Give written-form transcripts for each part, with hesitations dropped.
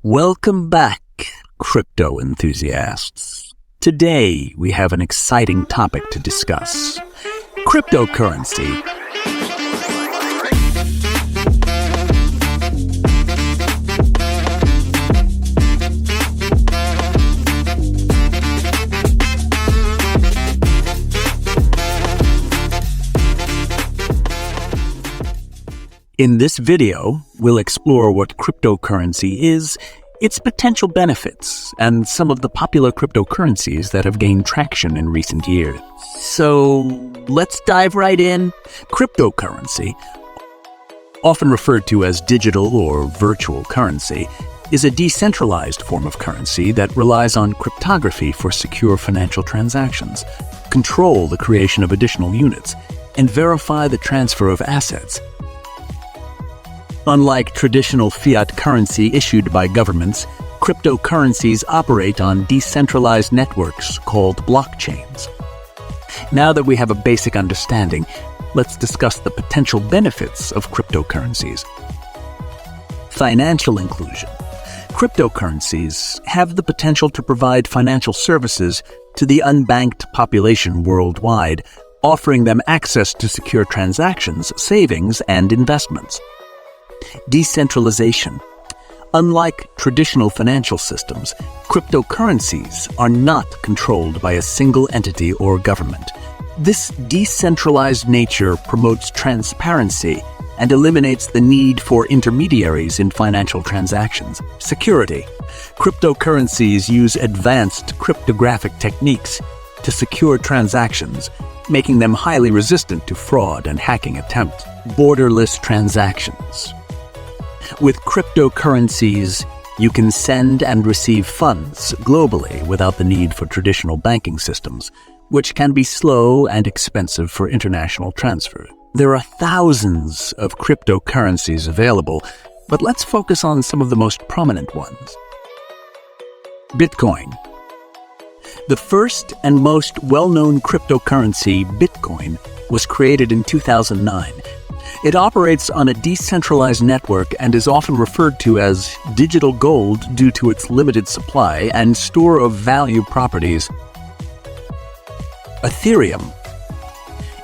Welcome back, crypto enthusiasts. Today, we have an exciting topic to discuss: cryptocurrency. In this video, we'll explore what cryptocurrency is, its potential benefits, and some of the popular cryptocurrencies that have gained traction in recent years. So, let's dive right in. Cryptocurrency, often referred to as digital or virtual currency, is a decentralized form of currency that relies on cryptography for secure financial transactions, control the creation of additional units, and verify the transfer of assets. Unlike traditional fiat currency issued by governments, cryptocurrencies operate on decentralized networks called blockchains. Now that we have a basic understanding, let's discuss the potential benefits of cryptocurrencies. Financial inclusion. Cryptocurrencies have the potential to provide financial services to the unbanked population worldwide, offering them access to secure transactions, savings, and investments. Decentralization. Unlike traditional financial systems, cryptocurrencies are not controlled by a single entity or government. This decentralized nature promotes transparency and eliminates the need for intermediaries in financial transactions. Security. Cryptocurrencies use advanced cryptographic techniques to secure transactions, making them highly resistant to fraud and hacking attempts. Borderless transactions. With cryptocurrencies, you can send and receive funds globally without the need for traditional banking systems, which can be slow and expensive for international transfer. There are thousands of cryptocurrencies available, but let's focus on some of the most prominent ones. Bitcoin. The first and most well-known cryptocurrency, Bitcoin, was created in 2009. It operates on a decentralized network and is often referred to as digital gold due to its limited supply and store of value properties. Ethereum.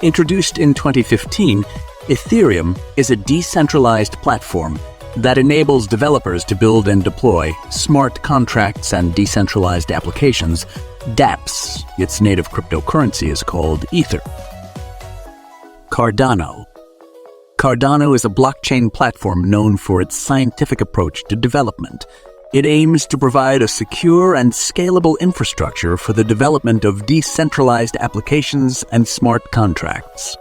Introduced in 2015, Ethereum is a decentralized platform that enables developers to build and deploy smart contracts and decentralized applications. dApps, its native cryptocurrency, is called Ether. Cardano. Cardano is a blockchain platform known for its scientific approach to development. It aims to provide a secure and scalable infrastructure for the development of decentralized applications and smart contracts.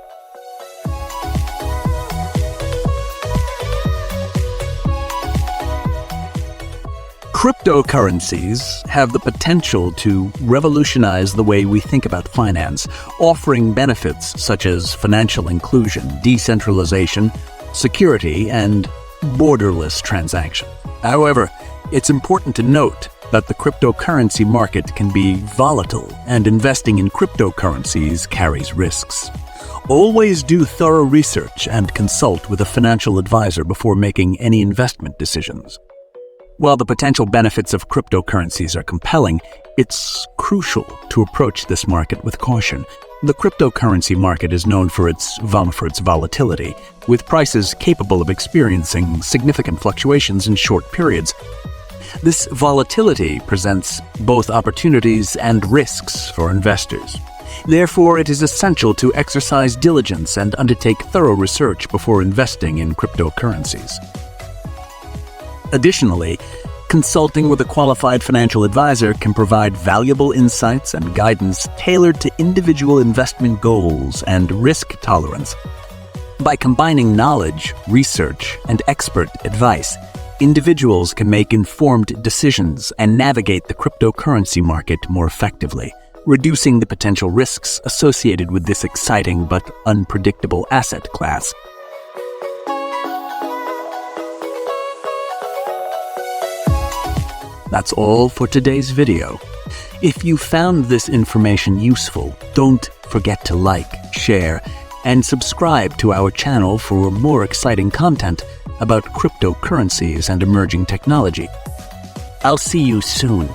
Cryptocurrencies have the potential to revolutionize the way we think about finance, offering benefits such as financial inclusion, decentralization, security, and borderless transactions. However, it's important to note that the cryptocurrency market can be volatile, and investing in cryptocurrencies carries risks. Always do thorough research and consult with a financial advisor before making any investment decisions. While the potential benefits of cryptocurrencies are compelling, it's crucial to approach this market with caution. The cryptocurrency market is known for its volatility, with prices capable of experiencing significant fluctuations in short periods. This volatility presents both opportunities and risks for investors. Therefore, it is essential to exercise diligence and undertake thorough research before investing in cryptocurrencies. Additionally, consulting with a qualified financial advisor can provide valuable insights and guidance tailored to individual investment goals and risk tolerance. By combining knowledge, research, and expert advice, individuals can make informed decisions and navigate the cryptocurrency market more effectively, reducing the potential risks associated with this exciting but unpredictable asset class. That's all for today's video. If you found this information useful, don't forget to like, share, and subscribe to our channel for more exciting content about cryptocurrencies and emerging technology. I'll see you soon.